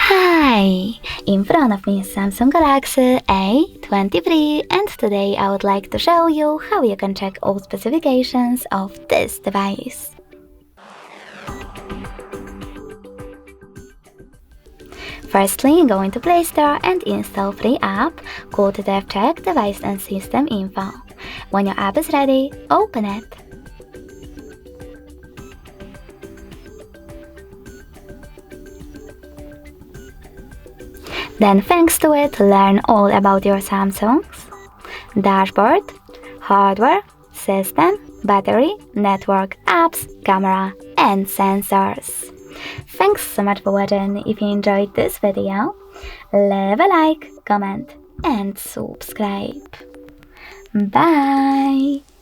Hi! In front of me is Samsung Galaxy A23 and today I would like to show you how you can check all specifications of this device. Firstly, go into Play Store and install free app called DevCheck Device and System Info. When your app is ready, open it. Then thanks to it, learn all about your Samsung's dashboard, hardware, system, battery, network, apps, camera, and sensors. Thanks so much for watching. If you enjoyed this video, leave a like, comment, and subscribe. Bye!